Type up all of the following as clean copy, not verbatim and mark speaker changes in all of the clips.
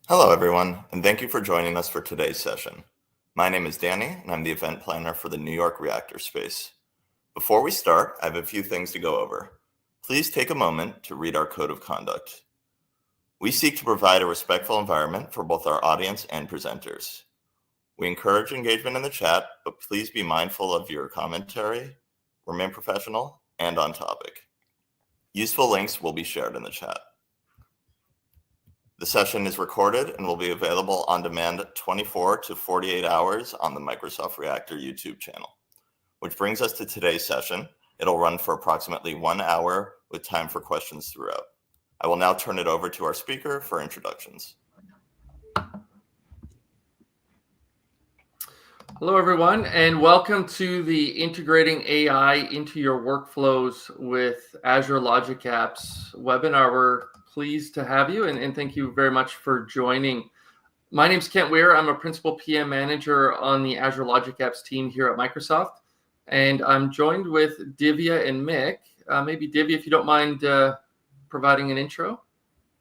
Speaker 1: Hello, everyone, and thank you for joining us for today's session. My name is Danny, and I'm the event planner for the New York Reactor Space. Before we start, I have a few things to go over. Please take a moment to read our code of conduct. We seek to provide a respectful environment for both our audience and presenters. We encourage engagement in the chat, but please be mindful of your commentary, remain professional, and on topic. Useful links will be shared in the chat. The session is recorded and will be available on demand 24 to 48 hours on the Microsoft Reactor YouTube channel. Which brings us to today's session. It'll run for approximately 1 hour with time for questions throughout. I will now turn it over to our speaker for introductions.
Speaker 2: Hello, everyone, and welcome to the Integrating AI into Your Workflows with Azure Logic Apps webinar. We're pleased to have you, and thank you very much for joining. My name is Kent Weir. I'm a Principal PM Manager on the Azure Logic Apps team here at Microsoft, and I'm joined with Divya and Mick. Maybe Divya, if you don't mind providing an intro.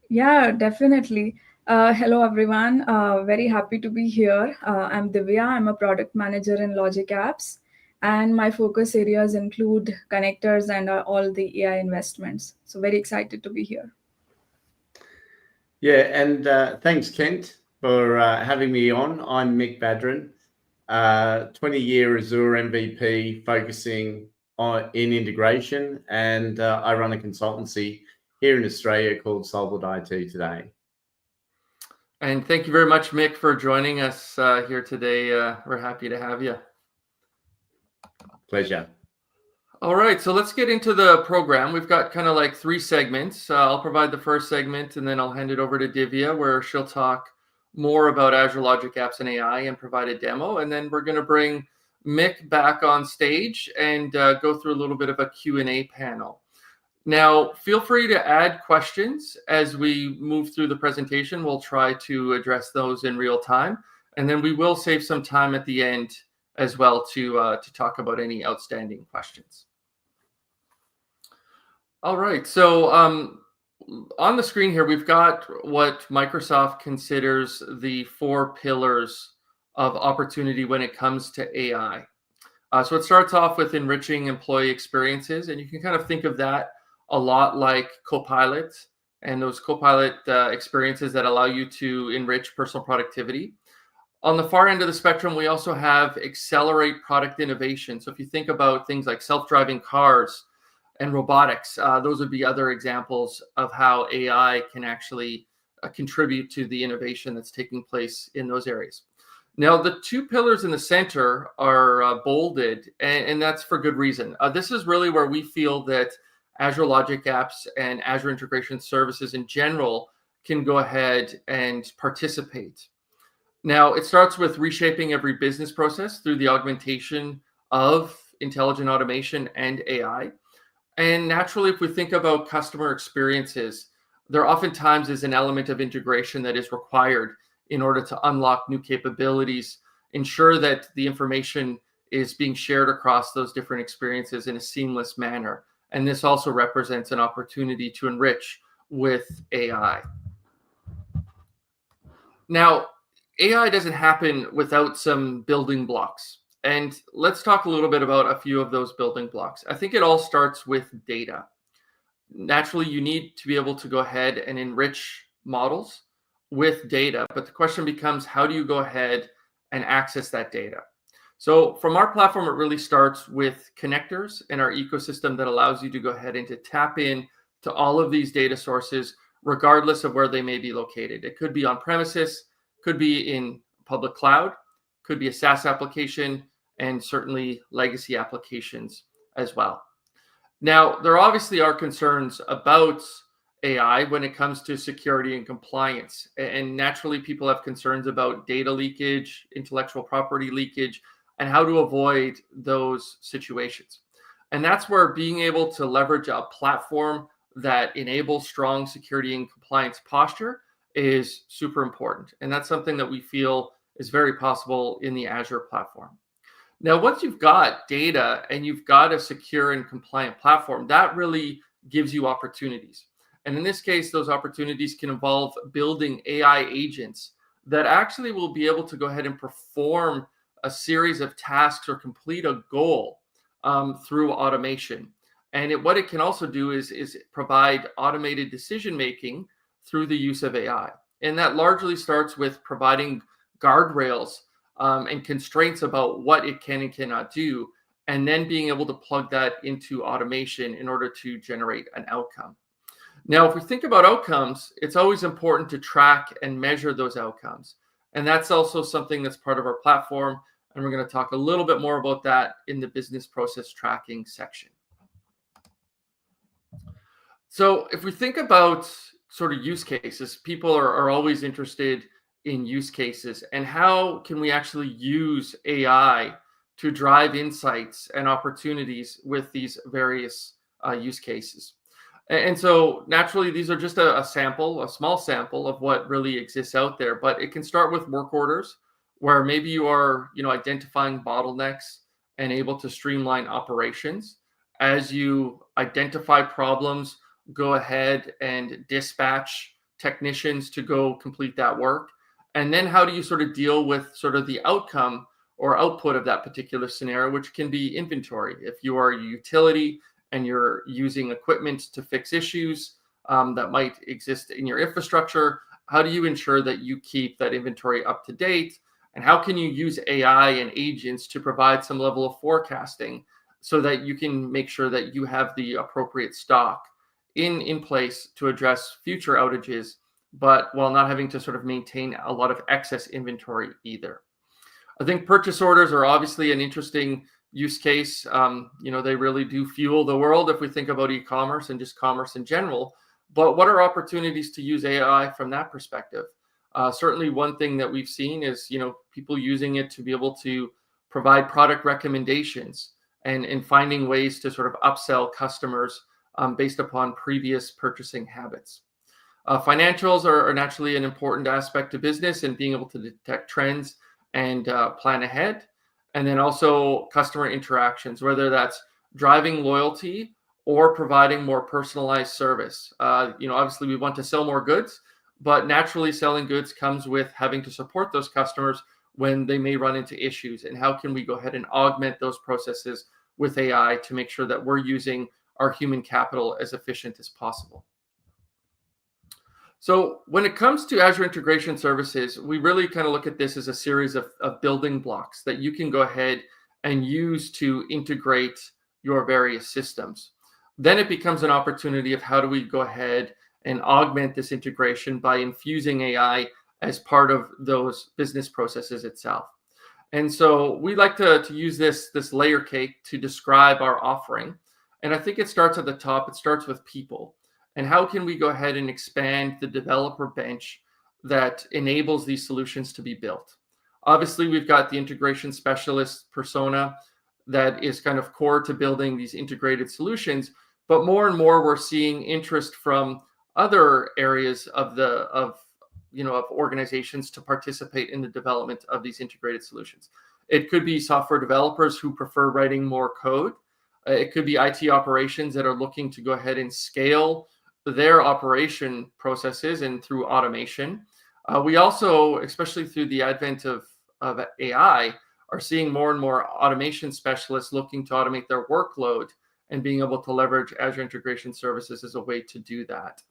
Speaker 3: Yeah, definitely. Hello, everyone. Very happy to be here. I'm Divya. I'm a product manager in Logic Apps, and my focus areas include connectors and all the AI investments. So very excited to be here.
Speaker 4: Yeah, and thanks, Kent, for having me on. I'm Mick Badron, 20-year Azure MVP focusing in integration, and I run a consultancy here in Australia called Solved IT today.
Speaker 2: And thank you very much, Mick, for joining us here today. We're happy to have you.
Speaker 4: Pleasure.
Speaker 2: All right, so let's get into the program. We've got kind of like 3 segments. I'll provide the first segment, and then I'll hand it over to Divya, where she'll talk more about Azure Logic Apps and AI and provide a demo. And then we're going to bring Mick back on stage and go through a little bit of a Q&A panel. Now, feel free to add questions as we move through the presentation. We'll try to address those in real time. And then we will save some time at the end as well to talk about any outstanding questions. All right, so on the screen here, we've got what Microsoft considers the 4 pillars of opportunity when it comes to AI. So it starts off with enriching employee experiences, and you can kind of think of that a lot like Copilot and those Copilot experiences that allow you to enrich personal productivity. On the far end of the spectrum, we also have accelerate product innovation. So if you think about things like self-driving cars and robotics, those would be other examples of how AI can actually contribute to the innovation that's taking place in those areas. Now, the 2 pillars in the center are bolded, and that's for good reason. This is really where we feel that Azure Logic Apps and Azure Integration Services in general can go ahead and participate. Now, it starts with reshaping every business process through the augmentation of intelligent automation and AI. And naturally, if we think about customer experiences, there oftentimes is an element of integration that is required in order to unlock new capabilities, ensure that the information is being shared across those different experiences in a seamless manner. And this also represents an opportunity to enrich with AI. Now, AI doesn't happen without some building blocks. And let's talk a little bit about a few of those building blocks. I think it all starts with data. Naturally, you need to be able to go ahead and enrich models with data. But the question becomes, how do you go ahead and access that data? So from our platform, it really starts with connectors in our ecosystem that allows you to go ahead and to tap in to all of these data sources, regardless of where they may be located. It could be on premises, could be in public cloud, could be a SaaS application, and certainly legacy applications as well. Now, there obviously are concerns about AI when it comes to security and compliance. And naturally, people have concerns about data leakage, intellectual property leakage, and how to avoid those situations. And that's where being able to leverage a platform that enables strong security and compliance posture is super important. And that's something that we feel is very possible in the Azure platform. Now, once you've got data and you've got a secure and compliant platform, that really gives you opportunities. And in this case, those opportunities can involve building AI agents that actually will be able to go ahead and perform a series of tasks or complete a goal through automation. And what it can also do is provide automated decision making through the use of AI. And that largely starts with providing guardrails and constraints about what it can and cannot do, and then being able to plug that into automation in order to generate an outcome. Now, if we think about outcomes, it's always important to track and measure those outcomes. And that's also something that's part of our platform. And we're going to talk a little bit more about that in the business process tracking section. So if we think about sort of use cases, people are always interested in use cases and how can we actually use AI to drive insights and opportunities with these various use cases. And so naturally, these are just a sample, a small sample of what really exists out there, but it can start with work orders where maybe you are, identifying bottlenecks and able to streamline operations. As you identify problems, go ahead and dispatch technicians to go complete that work. And then how do you sort of deal with sort of the outcome or output of that particular scenario, which can be inventory. If you are a utility and you're using equipment to fix issues that might exist in your infrastructure, how do you ensure that you keep that inventory up to date? And how can you use AI and agents to provide some level of forecasting so that you can make sure that you have the appropriate stock in place to address future outages, but while not having to sort of maintain a lot of excess inventory either? I think purchase orders are obviously an interesting use case. They really do fuel the world if we think about e-commerce and just commerce in general. But what are opportunities to use AI from that perspective? Certainly one thing that we've seen is, people using it to be able to provide product recommendations and finding ways to sort of upsell customers based upon previous purchasing habits. Financials are naturally an important aspect of business and being able to detect trends and plan ahead. And then also customer interactions, whether that's driving loyalty or providing more personalized service. Obviously we want to sell more goods, but naturally selling goods comes with having to support those customers when they may run into issues. And how can we go ahead and augment those processes with AI to make sure that we're using our human capital as efficient as possible? So when it comes to Azure Integration Services, we really kind of look at this as a series of building blocks that you can go ahead and use to integrate your various systems. Then it becomes an opportunity of how do we go ahead and augment this integration by infusing AI as part of those business processes itself. And so we like to use this layer cake to describe our offering. And I think it starts at the top. It starts with people. And how can we go ahead and expand the developer bench that enables these solutions to be built? Obviously, we've got the integration specialist persona that is kind of core to building these integrated solutions. But more and more, we're seeing interest from other areas of organizations to participate in the development of these integrated solutions. It could be software developers who prefer writing more code. It could be IT operations that are looking to go ahead and scale their operation processes and through automation. We also, especially through the advent of AI, are seeing more and more automation specialists looking to automate their workload and being able to leverage Azure Integration Services as a way to do that.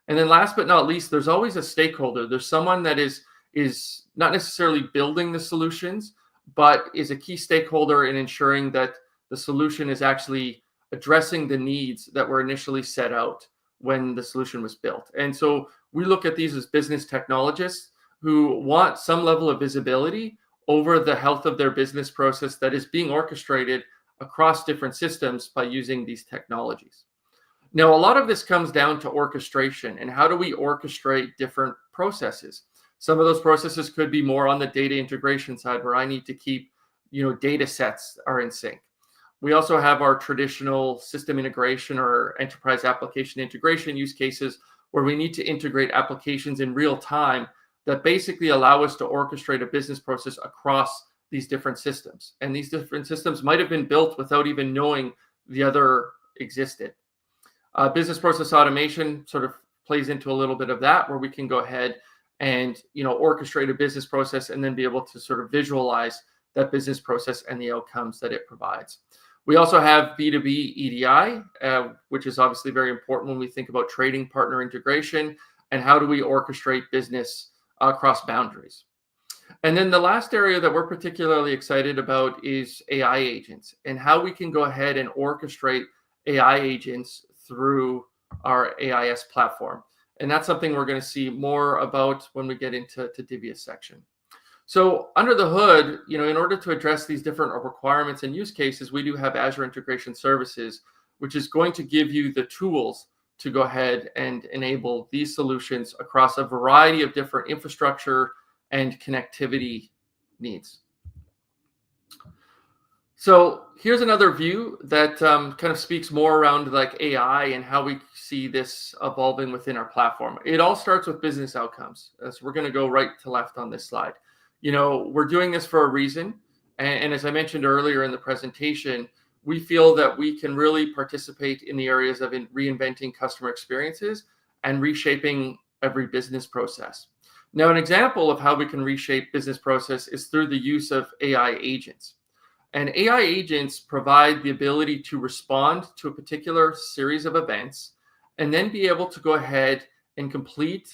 Speaker 2: And then last but not least, there's always a stakeholder. There's someone that is not necessarily building the solutions, but is a key stakeholder in ensuring that the solution is actually addressing the needs that were initially set out when the solution was built. And so we look at these as business technologists who want some level of visibility over the health of their business process that is being orchestrated across different systems by using these technologies. Now, a lot of this comes down to orchestration and how do we orchestrate different processes. Some of those processes could be more on the data integration side where I need to keep, data sets are in sync. We also have our traditional system integration or enterprise application integration use cases where we need to integrate applications in real time that basically allow us to orchestrate a business process across these different systems. And these different systems might have been built without even knowing the other existed. Business process automation sort of plays into a little bit of that, where we can go ahead and orchestrate a business process and then be able to sort of visualize that business process and the outcomes that it provides. We also have B2B EDI, which is obviously very important when we think about trading partner integration and how do we orchestrate business across boundaries. And then the last area that we're particularly excited about is AI agents and how we can go ahead and orchestrate AI agents through our AIS platform. And that's something we're going to see more about when we get into Divya's section. So under the hood, in order to address these different requirements and use cases, we do have Azure Integration Services, which is going to give you the tools to go ahead and enable these solutions across a variety of different infrastructure and connectivity needs. So here's another view that kind of speaks more around like AI and how we see this evolving within our platform. It all starts with business outcomes. So we're going to go right to left on this slide. We're doing this for a reason. And as I mentioned earlier in the presentation, we feel that we can really participate in the areas of reinventing customer experiences and reshaping every business process. Now, an example of how we can reshape business process is through the use of AI agents. And AI agents provide the ability to respond to a particular series of events and then be able to go ahead and complete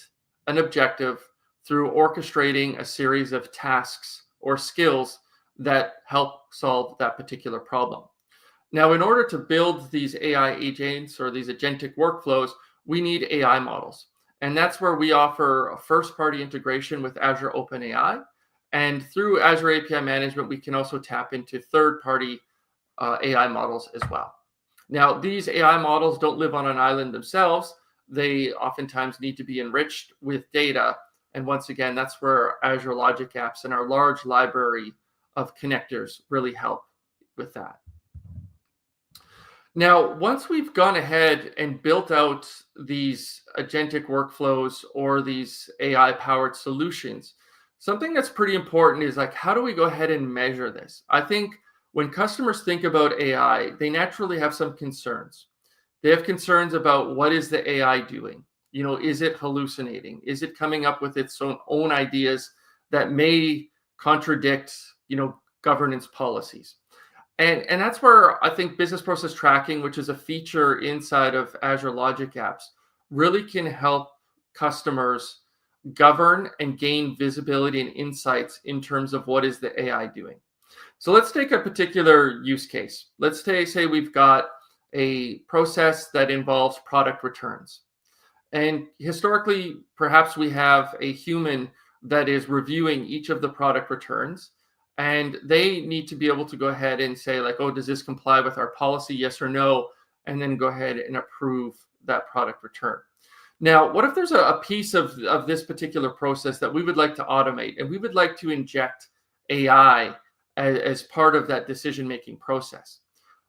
Speaker 2: an objective through orchestrating a series of tasks or skills that help solve that particular problem. Now, in order to build these AI agents or these agentic workflows, we need AI models. And that's where we offer a first-party integration with Azure OpenAI. And through Azure API management, we can also tap into third-party AI models as well. Now, these AI models don't live on an island themselves. They oftentimes need to be enriched with data. And once again, that's where Azure Logic Apps and our large library of connectors really help with that. Now, once we've gone ahead and built out these agentic workflows or these AI-powered solutions, something that's pretty important is like, how do we go ahead and measure this? I think when customers think about AI, they naturally have some concerns. They have concerns about what is the AI doing? Is it hallucinating? Is it coming up with its own ideas that may contradict, governance policies? And that's where I think business process tracking, which is a feature inside of Azure Logic Apps, really can help customers govern and gain visibility and insights in terms of what is the AI doing. So let's take a particular use case. Let's say we've got a process that involves product returns. And historically, perhaps we have a human that is reviewing each of the product returns. And they need to be able to go ahead and say like, oh, does this comply with our policy? Yes or no. And then go ahead and approve that product return. Now, what if there's a piece of this particular process that we would like to automate and we would like to inject AI as part of that decision-making process?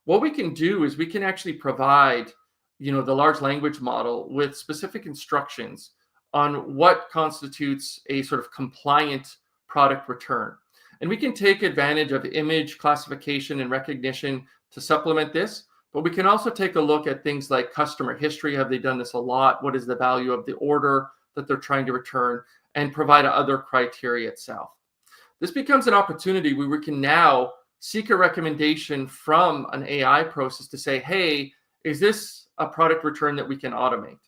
Speaker 2: What we can do is we can actually provide, the large language model with specific instructions on what constitutes a sort of compliant product return. And we can take advantage of image classification and recognition to supplement this, but we can also take a look at things like customer history. Have they done this a lot? What is the value of the order that they're trying to return? And provide other criteria itself. This becomes an opportunity where we can now seek a recommendation from an AI process to say, hey, is this a product return that we can automate?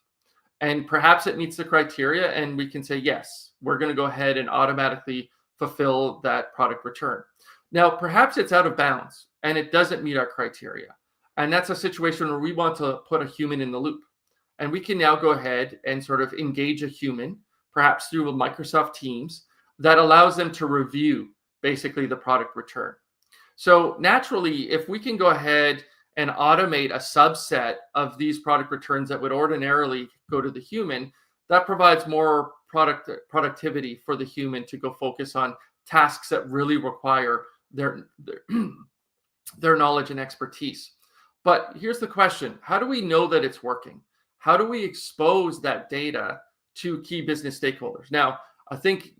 Speaker 2: And perhaps it meets the criteria and we can say, yes, we're going to go ahead and automatically fulfill that product return. Now, perhaps it's out of bounds and it doesn't meet our criteria. And that's a situation where we want to put a human in the loop. And we can now go ahead and sort of engage a human, perhaps through Microsoft Teams, that allows them to review basically the product return. So naturally, if we can go ahead and automate a subset of these product returns that would ordinarily go to the human, that provides more productivity for the human to go focus on tasks that really require their knowledge and expertise. But here's the question: how do we know that it's working? How do we expose that data to key business stakeholders? Now, I think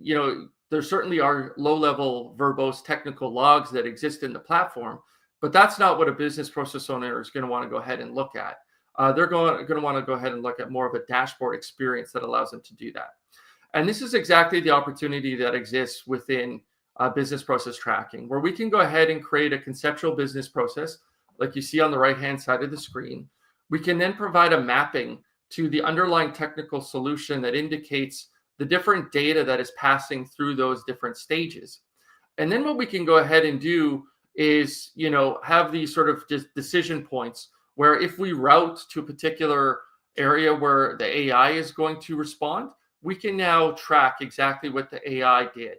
Speaker 2: there certainly are low-level verbose technical logs that exist in the platform, but that's not what a business process owner is going to want to go ahead and look at. They're going to want to go ahead and look at more of a dashboard experience that allows them to do that. And this is exactly the opportunity that exists within business process tracking, where we can go ahead and create a conceptual business process, like you see on the right-hand side of the screen. We can then provide a mapping to the underlying technical solution that indicates the different data that is passing through those different stages. And then what we can go ahead and do is, have these sort of just decision points where if we route to a particular area where the AI is going to respond, we can now track exactly what the AI did.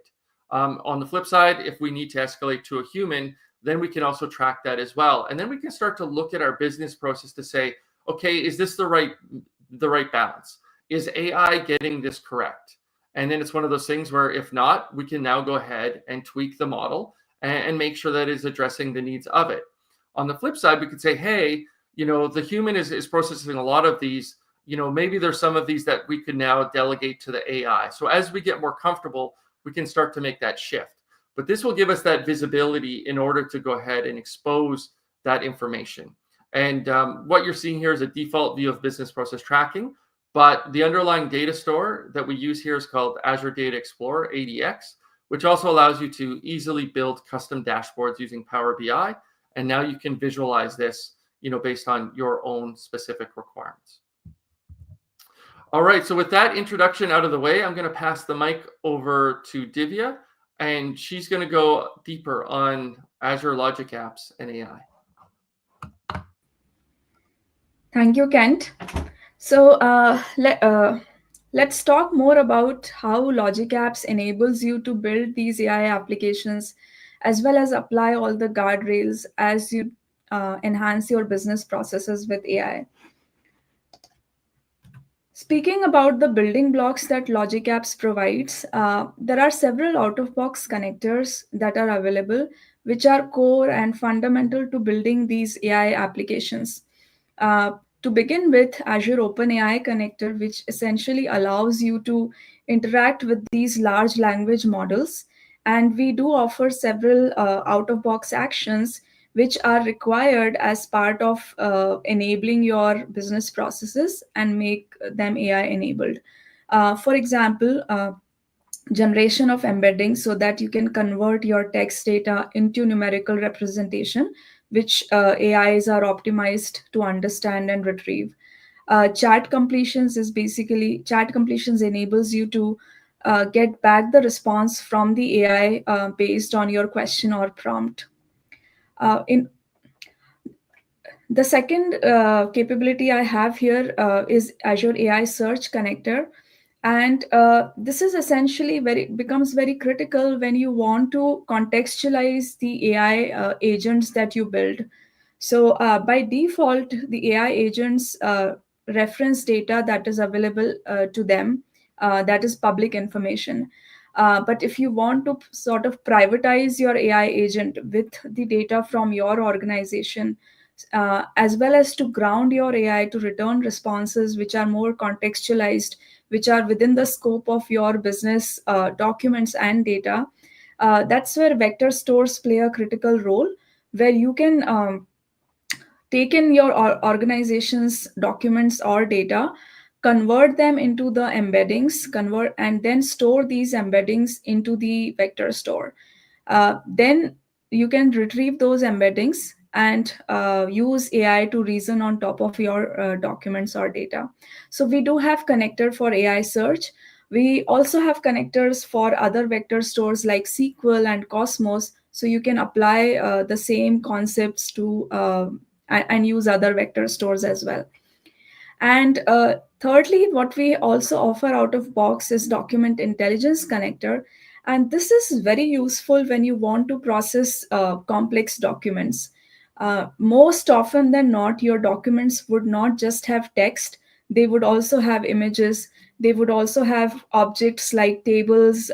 Speaker 2: On the flip side, if we need to escalate to a human, then we can also track that as well. And then we can start to look at our business process to say, okay, is this the right balance? Is AI getting this correct? And then it's one of those things where if not, we can now go ahead and tweak the model and make sure that it's addressing the needs of it. On the flip side, we could say, hey, the human is processing a lot of these. Maybe there's some of these that we could now delegate to the AI. So as we get more comfortable, we can start to make that shift. But this will give us that visibility in order to go ahead and expose that information. And what you're seeing here is a default view of business process tracking, but the underlying data store that we use here is called Azure Data Explorer, ADX, which also allows you to easily build custom dashboards using Power BI. And now you can visualize this, based on your own specific requirements. All right, so with that introduction out of the way, I'm going to pass the mic over to Divya, and she's going to go deeper on Azure Logic Apps and AI.
Speaker 3: Thank you, Kent. So let's talk more about how Logic Apps enables you to build these AI applications, as well as apply all the guardrails as you enhance your business processes with AI. Speaking about the building blocks that Logic Apps provides, there are several out-of-box connectors that are available, which are core and fundamental to building these AI applications. To begin with, Azure OpenAI connector, which essentially allows you to interact with these large language models. And we do offer several out-of-box actions which are required as part of enabling your business processes and make them AI enabled. For example, generation of embeddings so that you can convert your text data into numerical representation, which AIs are optimized to understand and retrieve. Chat completions enables you to get back the response from the AI based on your question or prompt. In the second capability I have here is Azure AI Search connector. And this is essentially becomes very critical when you want to contextualize the AI agents that you build. So by default, the AI agents reference data that is available to them, that is public information. But if you want to sort of privatize your AI agent with the data from your organization, as well as to ground your AI to return responses which are more contextualized, which are within the scope of your business documents and data, that's where vector stores play a critical role, where you can take in your organization's documents or data, convert them into the embeddings, and then store these embeddings into the vector store. Then you can retrieve those embeddings and use AI to reason on top of your documents or data. So we do have connector for AI search. We also have connectors for other vector stores like SQL and Cosmos. So you can apply the same concepts to and use other vector stores as well. And thirdly, what we also offer out of box is document intelligence connector. And this is very useful when you want to process complex documents. Most often than not, your documents would not just have text, they would also have images, they would also have objects like tables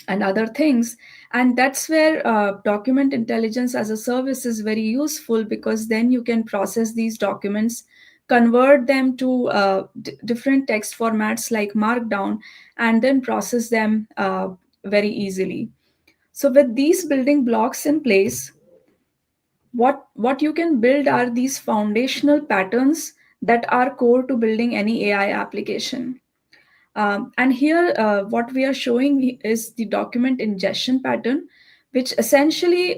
Speaker 3: and other things. And that's where document intelligence as a service is very useful, because then you can process these documents, convert them to different text formats like Markdown, and then process them very easily. So with these building blocks in place, what you can build are these foundational patterns that are core to building any AI application. And here, what we are showing is the document ingestion pattern, which essentially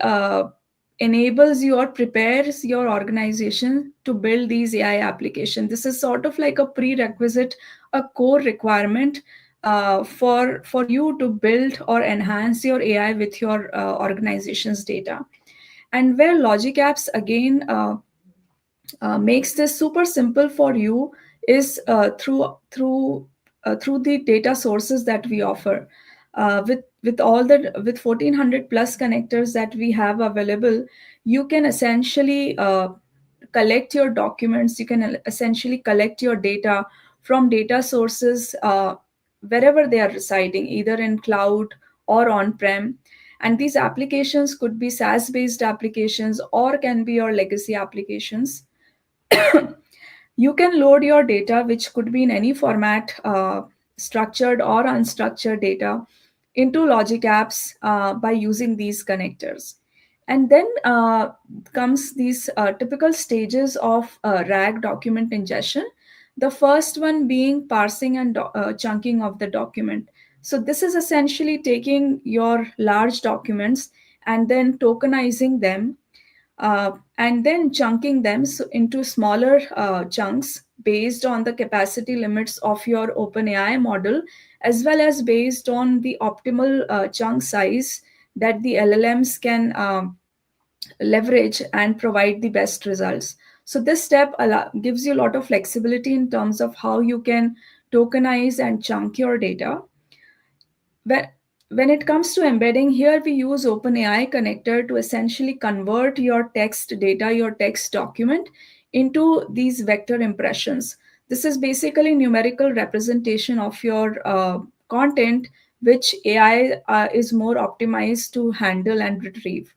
Speaker 3: enables you or prepares your organization to build these AI applications. This is sort of like a prerequisite, a core requirement for you to build or enhance your AI with your organization's data. And where Logic Apps again makes this super simple for you is through the data sources that we offer. With 1400 plus connectors that we have available, you can essentially collect your documents. You can essentially collect your data from data sources wherever they are residing, either in cloud or on-prem. And these applications could be SaaS-based applications or can be your legacy applications. You can load your data, which could be in any format, structured or unstructured data, into Logic Apps by using these connectors. And then comes these typical stages of RAG document ingestion. The first one being parsing and chunking of the document. So this is essentially taking your large documents and then tokenizing them, and then chunking them into smaller chunks based on the capacity limits of your OpenAI model, as well as based on the optimal chunk size that the LLMs can leverage and provide the best results. So this step gives you a lot of flexibility in terms of how you can tokenize and chunk your data. when when it comes to embedding, here we use OpenAI connector to essentially convert your text data, your text document, into these vector impressions. This is basically numerical representation of your content, which AI is more optimized to handle and retrieve.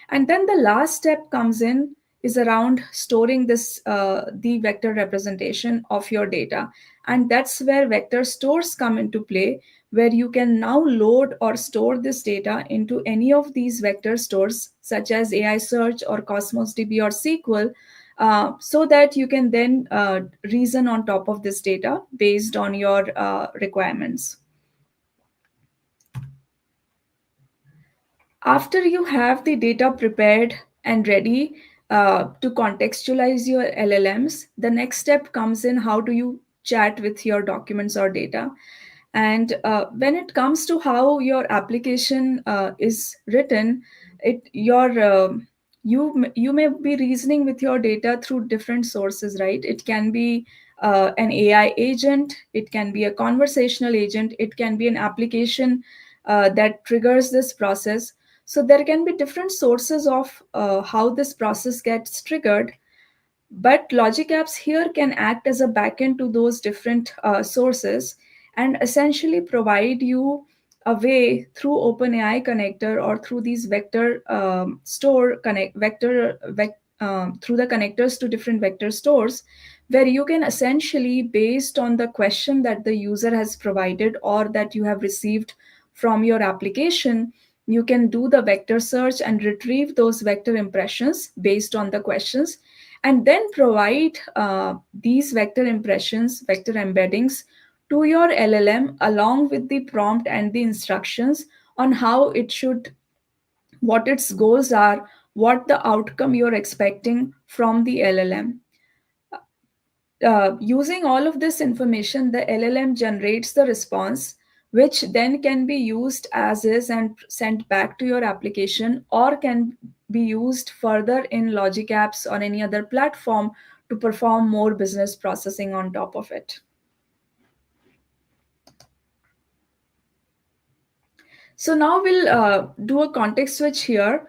Speaker 3: And then the last step comes in is around storing this the vector representation of your data. And that's where vector stores come into play, where you can now load or store this data into any of these vector stores, such as AI Search or Cosmos DB or SQL, so that you can then reason on top of this data based on your requirements. After you have the data prepared and ready to contextualize your LLMs, the next step comes in: how do you chat with your documents or data? And when it comes to how your application is written, it your you may be reasoning with your data through different sources, right? It can be an AI agent, it can be a conversational agent, it can be an application that triggers this process. So there can be different sources of how this process gets triggered, but Logic Apps here can act as a backend to those different sources and essentially provide you a way through OpenAI connector or through these vector store connect vector through the connectors to different vector stores, where you can essentially, based on the question that the user has provided or that you have received from your application, you can do the vector search and retrieve those vector impressions based on the questions, and then provide these vector impressions, vector embeddings, to your LLM along with the prompt and the instructions on how it should, what its goals are, what the outcome you're expecting from the LLM. Using all of this information, the LLM generates the response, which then can be used as is and sent back to your application, or can be used further in Logic Apps or any other platform to perform more business processing on top of it. So now we'll do a context switch here.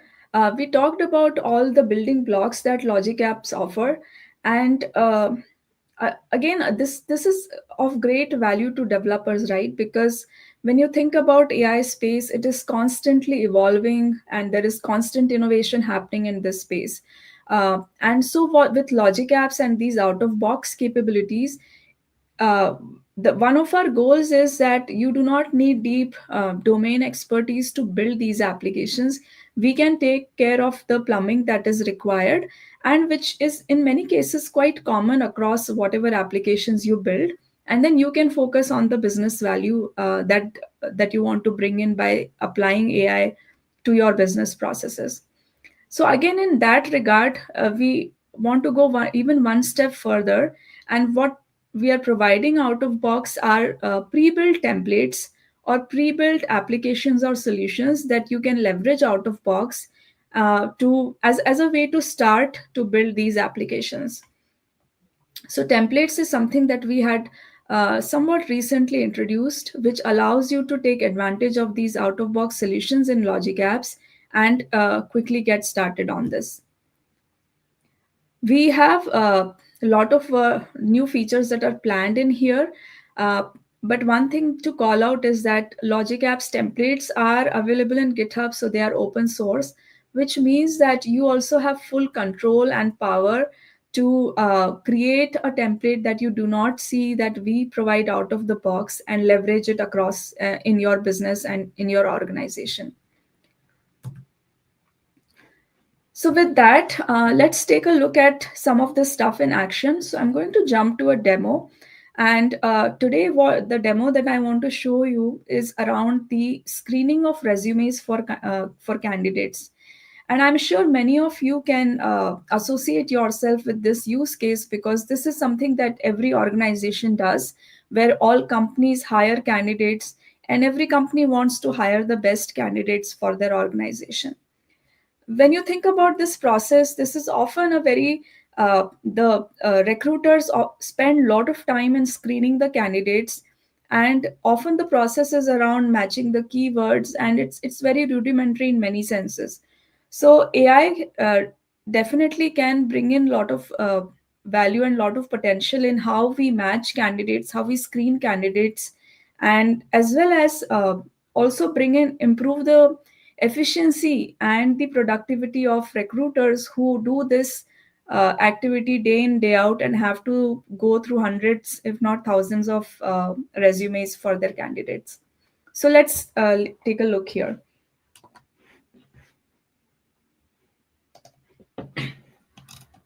Speaker 3: We talked about all the building blocks that Logic Apps offer, and again, this is of great value to developers, right? Because when you think about AI space, it is constantly evolving, and there is constant innovation happening in this space. And so, with Logic Apps and these out-of-box capabilities, uh, one of our goals is that you do not need deep domain expertise to build these applications. We can take care of the plumbing that is required, and which is in many cases quite common across whatever applications you build. And then you can focus on the business value that you want to bring in by applying AI to your business processes. So again, in that regard, we want to go even one step further, and what we are providing out of box are pre-built templates or pre-built applications or solutions that you can leverage out of box to as a way to start to build these applications. So templates is something that we had somewhat recently introduced, which allows you to take advantage of these out of box solutions in Logic Apps and quickly get started on this. We have a lot of new features that are planned in here. Uh, but one thing to call out is that Logic Apps templates are available in GitHub, so they are open source, which means that you also have full control and power to create a template that you do not see that we provide out of the box and leverage it across in your business and in your organization. So with that, let's take a look at some of the stuff in action. So I'm going to jump to a demo. And today, the demo that I want to show you is around the screening of resumes for candidates. And I'm sure many of you can associate yourself with this use case, because this is something that every organization does, where all companies hire candidates and every company wants to hire the best candidates for their organization. When you think about this process, this is often a very the recruiters spend a lot of time in screening the candidates, and often the process is around matching the keywords, and it's very rudimentary in many senses. So AI definitely can bring in a lot of value and a lot of potential in how we match candidates, how we screen candidates, and as well as also bring in improve the efficiency and the productivity of recruiters who do this activity day in day out and have to go through hundreds if not thousands of resumes for their candidates. So let's take a look here.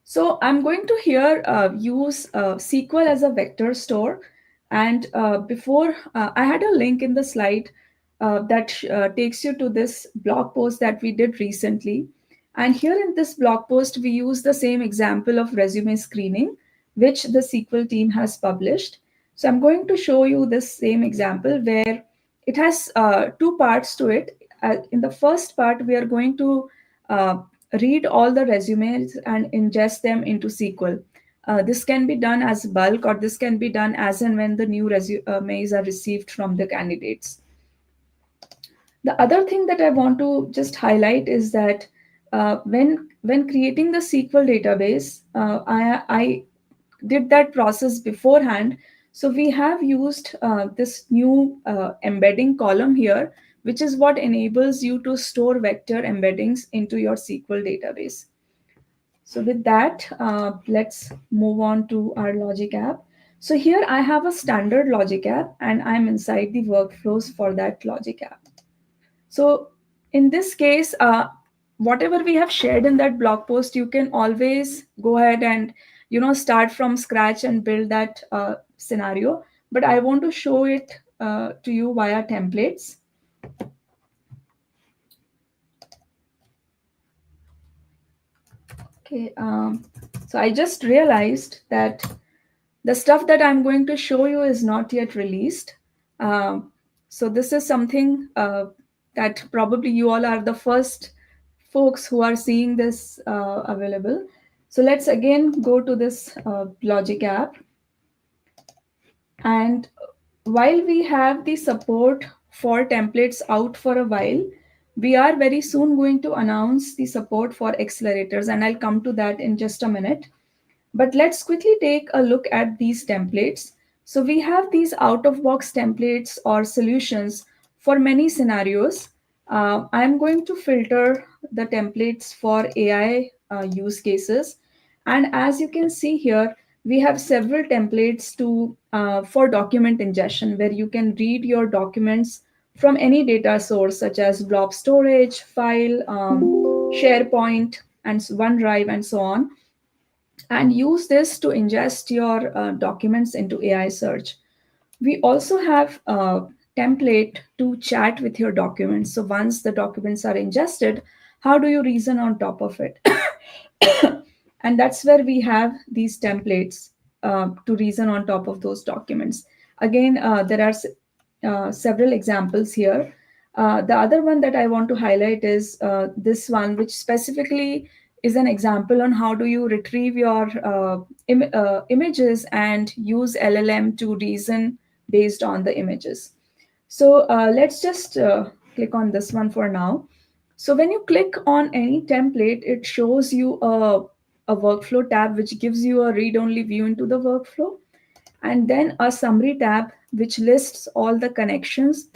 Speaker 3: So I'm going to here use SQL as a vector store. And before, I had a link in the slide that takes you to this blog post that we did recently. And here in this blog post, we use the same example of resume screening, which the SQL team has published. So I'm going to show you this same example where it has two parts to it. In the first part, we are going to uh, read all the resumes and ingest them into SQL. This can be done as bulk, or this can be done as and when the new resumes are received from the candidates. The other thing that I want to just highlight is that when creating the SQL database, I did that process beforehand. So we have used this new embedding column here, which is what enables you to store vector embeddings into your SQL database. So with that, let's move on to our Logic app. So here I have a standard Logic app, and I'm inside the workflows for that Logic app. So in this case, whatever we have shared in that blog post, you can always go ahead and start from scratch and build that scenario. But I want to show it to you via templates. Okay, so I just realized that the stuff that I'm going to show you is not yet released. So this is something that probably you all are the first folks who are seeing this available. So let's again go to this Logic app. And while we have the support for templates out for a while, we are very soon going to announce the support for accelerators, and I'll come to that in just a minute. But let's quickly take a look at these templates. So we have these out-of-box templates or solutions for many scenarios. I'm going to filter the templates for AI use cases. And as you can see here, We have several templates to for document ingestion, where you can read your documents from any data source such as blob storage, file, SharePoint, and OneDrive, and so on, and use this to ingest your documents into AI search. We also have a template to chat with your documents. So once the documents are ingested, how do you reason on top of it? And that's where we have these templates to reason on top of those documents. Again, there are several examples here. The other one that I want to highlight is this one, which specifically is an example on how do you retrieve your images and use LLM to reason based on the images. So let's just click on this one for now. So when you click on any template, it shows you a workflow tab, which gives you a read-only view into the workflow, and then a summary tab, which lists all the connectors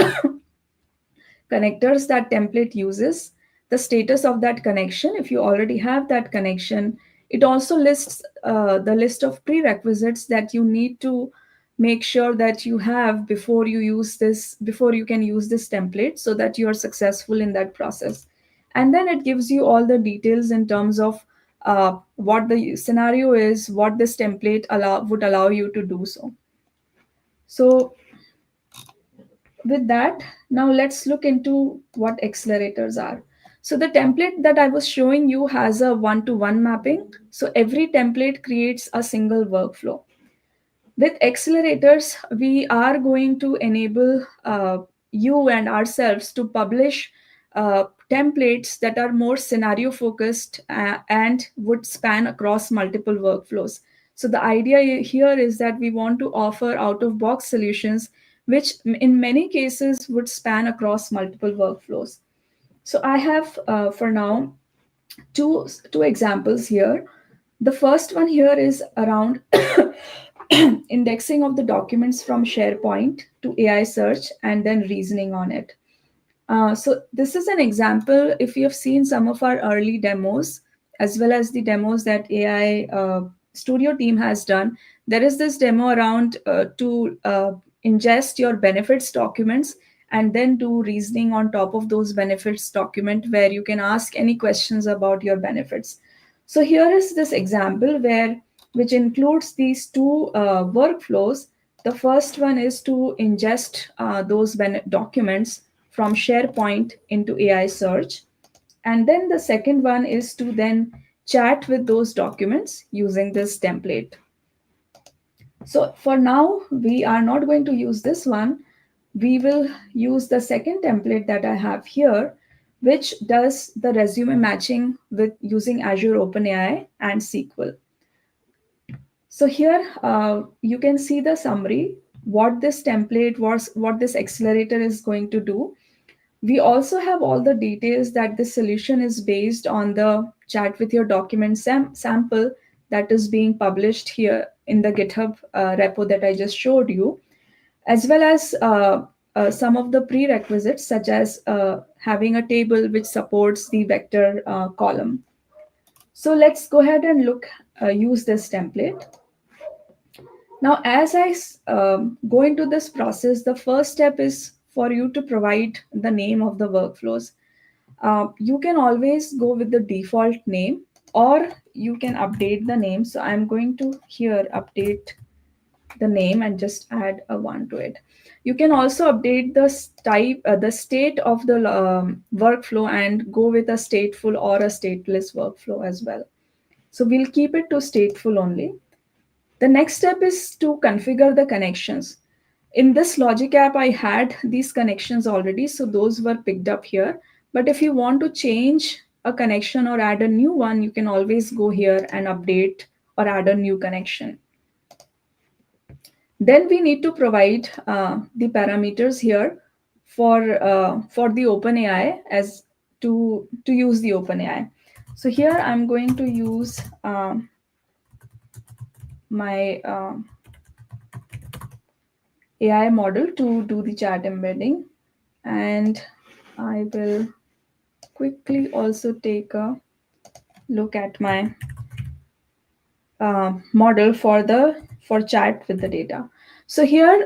Speaker 3: that template uses, the status of that connection. If you already have that connection, it also lists the list of prerequisites that you need to make sure that you have before you can use this template, so that you are successful in that process. And then it gives you all the details in terms of what the scenario is, what this template would allow you to do so. So with that, now let's look into what accelerators are. So the template that I was showing you has a one-to-one mapping. So every template creates a single workflow. With accelerators, we are going to enable you and ourselves to publish templates that are more scenario focused and would span across multiple workflows. So the idea here is that we want to offer out of box solutions, which in many cases would span across multiple workflows. So I have for now two examples here. The first one here is around indexing of the documents from SharePoint to AI search and then reasoning on it. So this is an example. If you have seen some of our early demos, as well as the demos that AI Studio team has done, there is this demo around to ingest your benefits documents and then do reasoning on top of those benefits document, where you can ask any questions about your benefits. So here is this example which includes these two workflows. The first one is to ingest those documents from SharePoint into AI search. And then the second one is to then chat with those documents using this template. So for now, we are not going to use this one. We will use the second template that I have here, which does the resume matching with using Azure OpenAI and SQL. So here you can see the summary, what this template was, what this accelerator is going to do. We also have all the details that the solution is based on the chat with your document sample that is being published here in the GitHub repo that I just showed you, as well as some of the prerequisites, such as having a table which supports the vector column. So let's go ahead and use this template. Now, as I go into this process, the first step is for you to provide the name of the workflows. You can always go with the default name, or you can update the name. So I'm going to here update the name and just add a 1 to it. You can also update the state of the workflow and go with a stateful or a stateless workflow as well. So we'll keep it to stateful only. The next step is to configure the connections. In this Logic app, I had these connections already, so those were picked up here. But if you want to change a connection or add a new one, you can always go here and update or add a new connection. Then we need to provide the parameters here for the OpenAI as to use the OpenAI. So here I'm going to use my AI model to do the chat embedding, and I will quickly also take a look at my model for chat with the data. So here,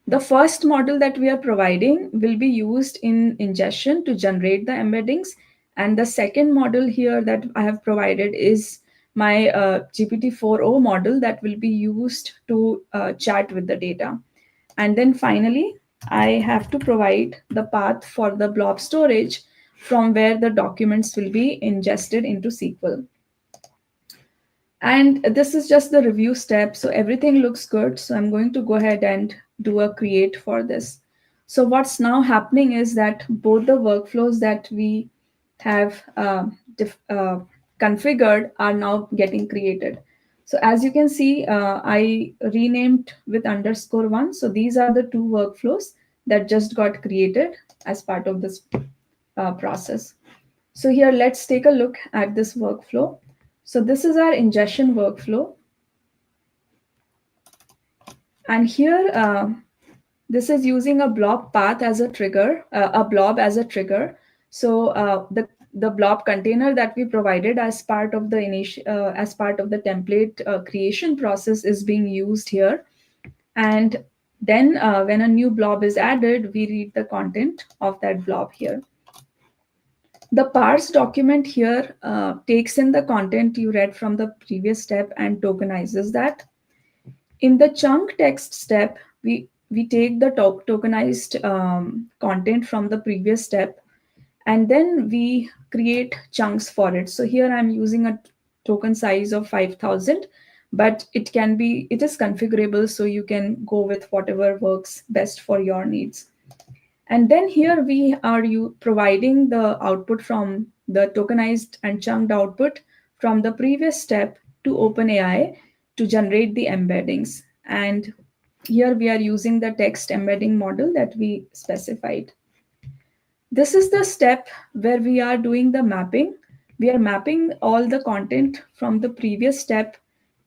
Speaker 3: the first model that we are providing will be used in ingestion to generate the embeddings, and the second model here that I have provided is my GPT-4o model that will be used to chat with the data. And then finally, I have to provide the path for the blob storage from where the documents will be ingested into SQL. And this is just the review step. So everything looks good. So I'm going to go ahead and do a create for this. So what's now happening is that both the workflows that we have configured are now getting created. So as you can see, I renamed with _1. So these are the two workflows that just got created as part of this process. So here, let's take a look at this workflow. So this is our ingestion workflow. And here, this is using a blob path as a trigger, a blob as a trigger. So the blob container that we provided as part of the as part of the template creation process is being used here. And then when a new blob is added, we read the content of that blob here. The parse document here takes in the content you read from the previous step and tokenizes that. In the chunk text step, we take the tokenized content from the previous step, and then we create chunks for it. So here I'm using a token size of 5,000, but it is configurable, so you can go with whatever works best for your needs. And then here we are providing the output from the tokenized and chunked output from the previous step to OpenAI to generate the embeddings. And here we are using the text embedding model that we specified. This is the step where we are doing the mapping. We are mapping all the content from the previous step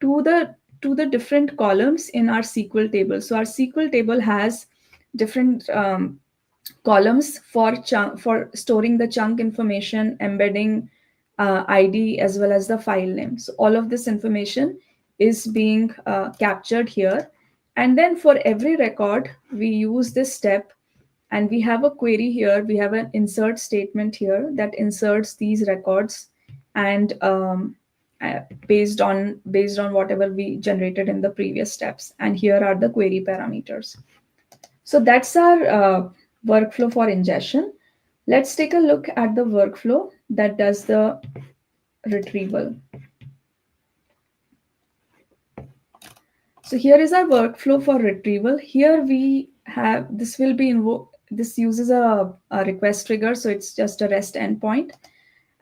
Speaker 3: to the different columns in our SQL table. So our SQL table has different columns for storing the chunk information, embedding ID, as well as the file name. So all of this information is being captured here. And then for every record, we use this step, and we have a query here. We have an insert statement here that inserts these records, and based on whatever we generated in the previous steps. And here are the query parameters. So that's our workflow for ingestion. Let's take a look at the workflow that does the retrieval. So here is our workflow for retrieval. Here we have, this uses a request trigger, so it's just a REST endpoint.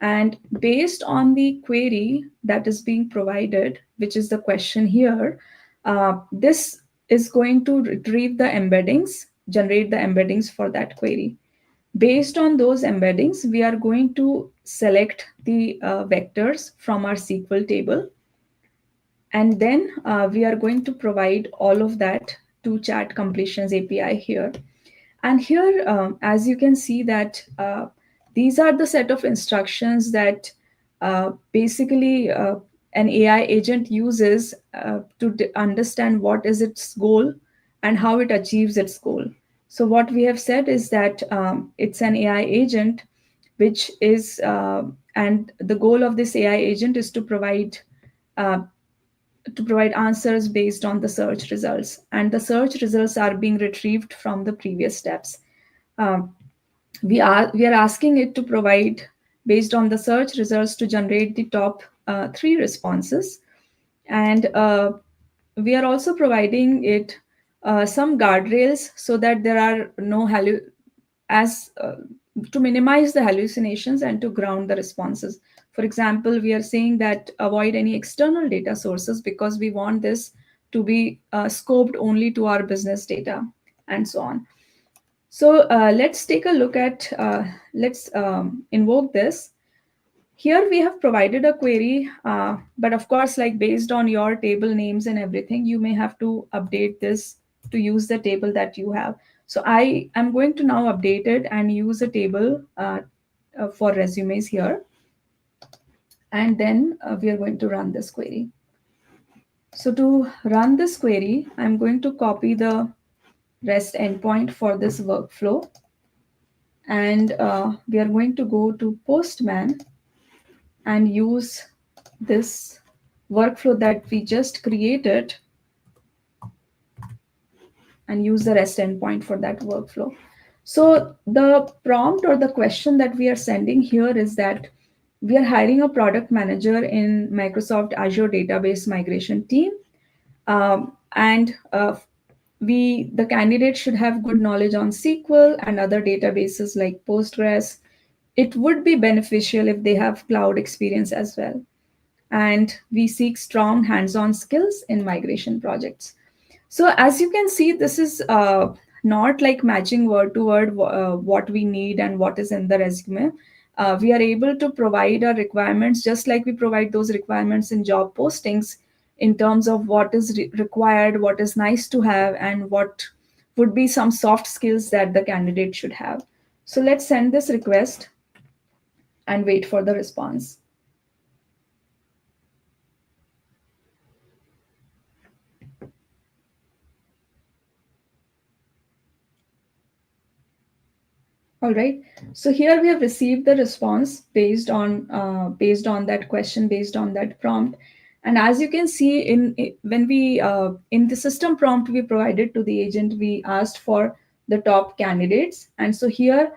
Speaker 3: And based on the query that is being provided, which is the question here, this is going to retrieve the embeddings, generate the embeddings for that query. Based on those embeddings, we are going to select the vectors from our SQL table. And then we are going to provide all of that to Chat Completions API here. And here, as you can see that these are the set of instructions that basically an AI agent uses to understand what is its goal and how it achieves its goal. So what we have said is that it's an AI agent, which is, and the goal of this AI agent is to provide answers based on the search results. And the search results are being retrieved from the previous steps. We are asking it to provide, based on the search results, to generate the top 3 responses. And we are also providing it some guardrails so that there are no to minimize the hallucinations and to ground the responses. For example, we are saying that avoid any external data sources because we want this to be scoped only to our business data, and so on. So let's take a look at, let's invoke this. Here we have provided a query, but of course, like based on your table names and everything, you may have to update this to use the table that you have. So I am going to now update it and use a table for resumes here. And then we are going to run this query. So to run this query, I'm going to copy the REST endpoint for this workflow. And we are going to go to Postman and use this workflow that we just created and use the REST endpoint for that workflow. So the prompt or the question that we are sending here is that we are hiring a product manager in Microsoft Azure database migration team. And the candidate should have good knowledge on SQL and other databases like Postgres. It would be beneficial if they have cloud experience as well. And we seek strong hands-on skills in migration projects. So as you can see, this is not like matching word to word what we need and what is in the resume. We are able to provide our requirements just like we provide those requirements in job postings in terms of what is required, what is nice to have, and what would be some soft skills that the candidate should have. So let's send this request and wait for the response. All right. So here we have received the response based on that question, based on that prompt. And as you can see, when we in the system prompt we provided to the agent, we asked for the top candidates, and so here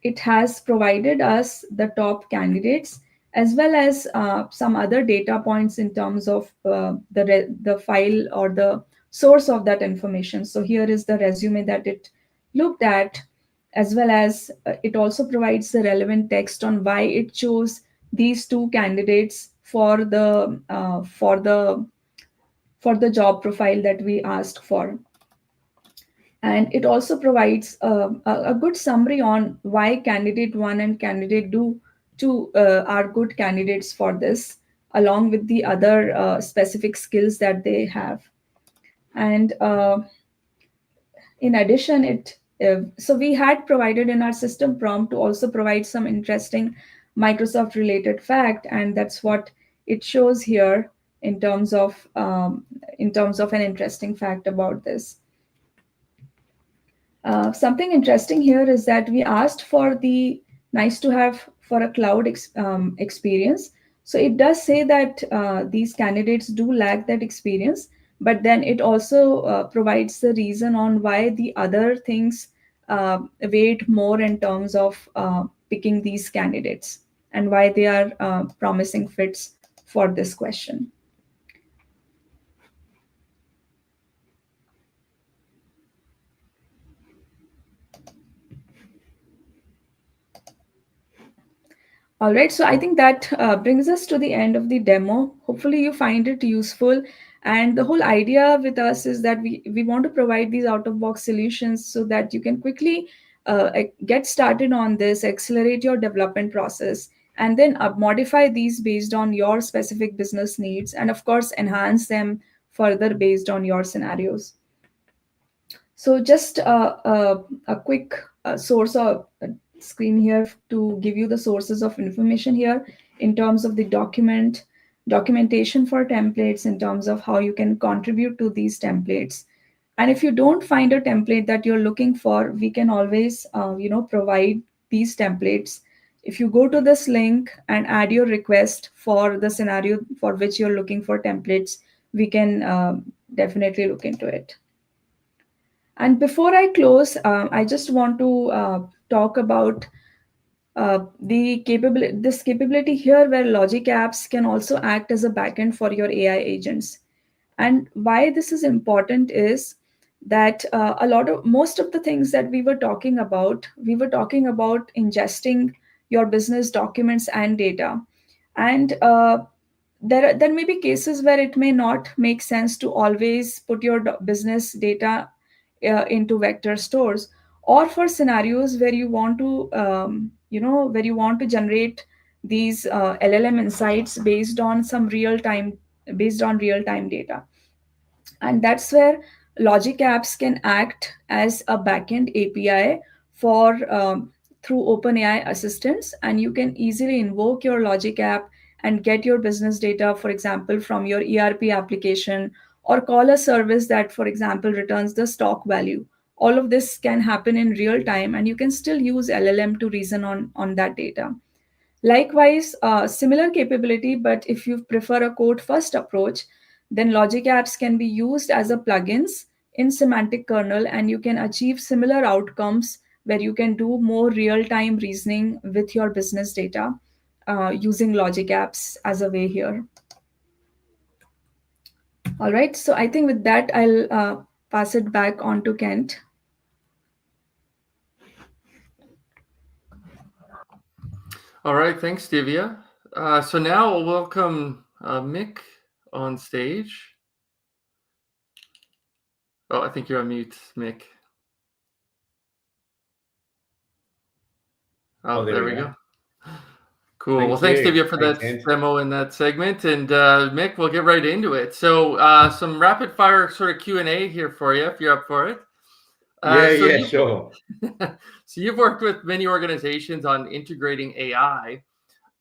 Speaker 3: it has provided us the top candidates as well as some other data points in terms of the file or the source of that information. So here is the resume that it looked at, as well as it also provides the relevant text on why it chose these two candidates for the job profile that we asked for. And it also provides a good summary on why candidate one and candidate two are good candidates for this, along with the other specific skills that they have. And in addition, so we had provided in our system prompt to also provide some interesting Microsoft related fact, and that's what it shows here in terms of an interesting fact about this. Something interesting here is that we asked for the nice to have for a cloud experience. So it does say that these candidates do lack that experience, but then it also provides the reason on why the other things weighed more in terms of picking these candidates and why they are promising fits for this question. All right, so I think that brings us to the end of the demo. Hopefully you find it useful. And the whole idea with us is that we want to provide these out-of-box solutions so that you can quickly get started on this, accelerate your development process, and then modify these based on your specific business needs, and of course, enhance them further based on your scenarios. So just a quick source of screen here to give you the sources of information here in terms of the documentation for templates, in terms of how you can contribute to these templates. And if you don't find a template that you're looking for, we can always provide these templates. If you go to this link and add your request for the scenario for which you're looking for templates, we can definitely look into it. And before I close, I just want to talk about this capability here where Logic Apps can also act as a backend for your AI agents. And why this is important is that most of the things that we were talking about ingesting your business documents and data. And there may be cases where it may not make sense to always put your business data into vector stores, or for scenarios where you want to generate these LLM insights based on real time data. And that's where Logic Apps can act as a backend API for through OpenAI assistants, and you can easily invoke your Logic app and get your business data, for example, from your ERP application, or call a service that, for example, returns the stock value. All of this can happen in real time, and you can still use LLM to reason on that data. Likewise, similar capability, but if you prefer a code first approach, then Logic Apps can be used as a plugins in semantic kernel, and you can achieve similar outcomes where you can do more real-time reasoning with your business data using Logic Apps as a way here. All right, so I think with that, I'll pass it back on to Kent.
Speaker 2: All right, thanks, Divya. So now we'll welcome Mick on stage. Oh, I think you're on mute, Mick. Oh, there we go. Cool. Well, thanks, Divya, for that demo in that segment. And Mick, we'll get right into it. So some rapid fire sort of Q&A here for you, if you're up for it.
Speaker 4: Sure.
Speaker 2: So you've worked with many organizations on integrating AI.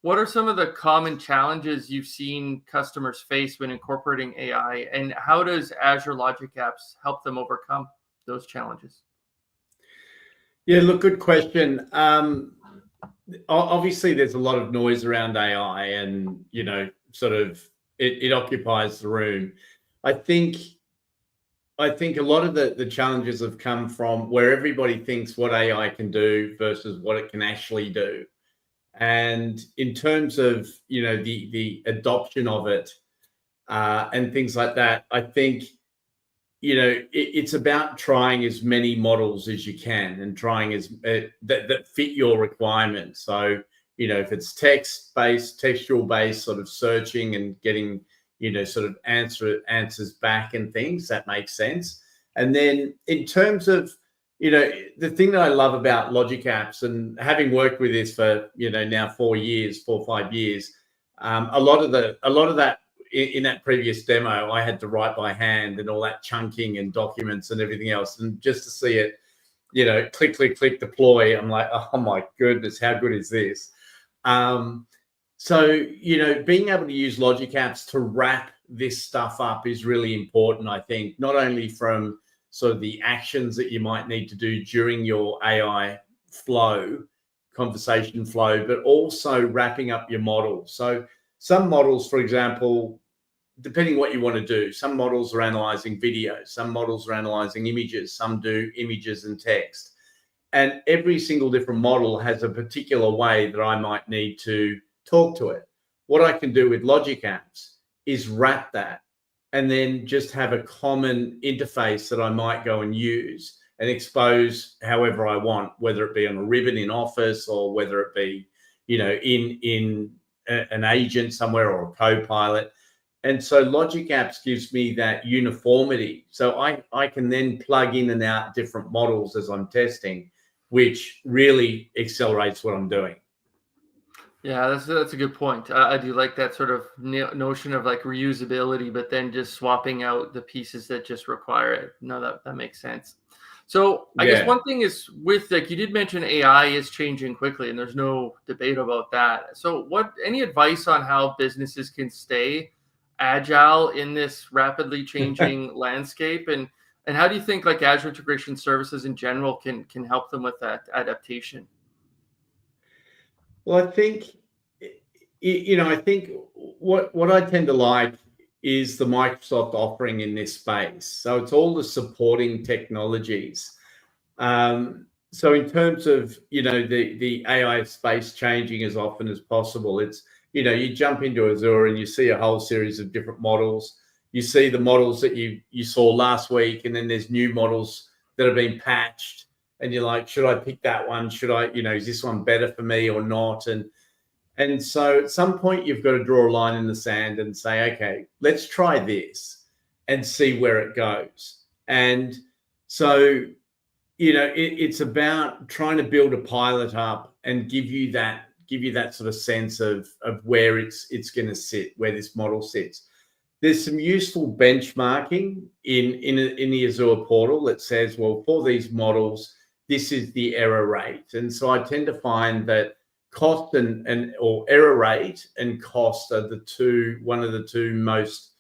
Speaker 2: What are some of the common challenges you've seen customers face when incorporating AI, and how does Azure Logic Apps help them overcome those challenges?
Speaker 4: Yeah, look, good question. Obviously, there's a lot of noise around AI, and sort of it occupies the room. I think a lot of the challenges have come from where everybody thinks what AI can do versus what it can actually do. And in terms of the adoption of it and things like that, I think it's about trying as many models as you can and trying as that fit your requirements. So if it's textual based sort of searching and getting sort of answers back and things, that makes sense. And then in terms of the thing that I love about Logic Apps, and having worked with this for now 4 or 5 years, a lot of that in that previous demo I had to write by hand, and all that chunking and documents and everything else, and just to see it click deploy, I'm like, oh my goodness, how good is this? So being able to use Logic Apps to wrap this stuff up is really important, I think, not only from sort of the actions that you might need to do during your AI conversation flow, but also wrapping up your models. So some models, for example, depending what you want to do, some models are analyzing video, some models are analyzing images, some do images and text. And every single different model has a particular way that I might need to talk to it. What I can do with Logic Apps is wrap that, and then just have a common interface that I might go and use and expose however I want, whether it be on a ribbon in Office, or whether it be, in an agent somewhere, or a co-pilot. And so Logic Apps gives me that uniformity. So I can then plug in and out different models as I'm testing, which really accelerates what I'm doing.
Speaker 2: Yeah, that's a good point. I do like that sort of notion of like reusability, but then just swapping out the pieces that just require it. No, that makes sense. So I guess one thing is with, like, you did mention AI is changing quickly, and there's no debate about that. So any advice on how businesses can stay agile in this rapidly changing landscape, and how do you think like Azure Integration Services in general can help them with that adaptation?
Speaker 4: Well, I think, I think what I tend to like is the Microsoft offering in this space. So it's all the supporting technologies. So in terms of, the AI space changing as often as possible, it's, you jump into Azure and you see a whole series of different models. You see the models that you saw last week, and then there's new models that have been patched. And you're like, should I pick that one? Should I, is this one better for me or not? And so at some point you've got to draw a line in the sand and say, okay, let's try this and see where it goes. And so, it's about trying to build a pilot up and give you that sort of sense of where it's going to sit, where this model sits. There's some useful benchmarking in the Azure portal that says, well, for these models, this is the error rate. And so I tend to find that cost and or error rate and cost are one of the two most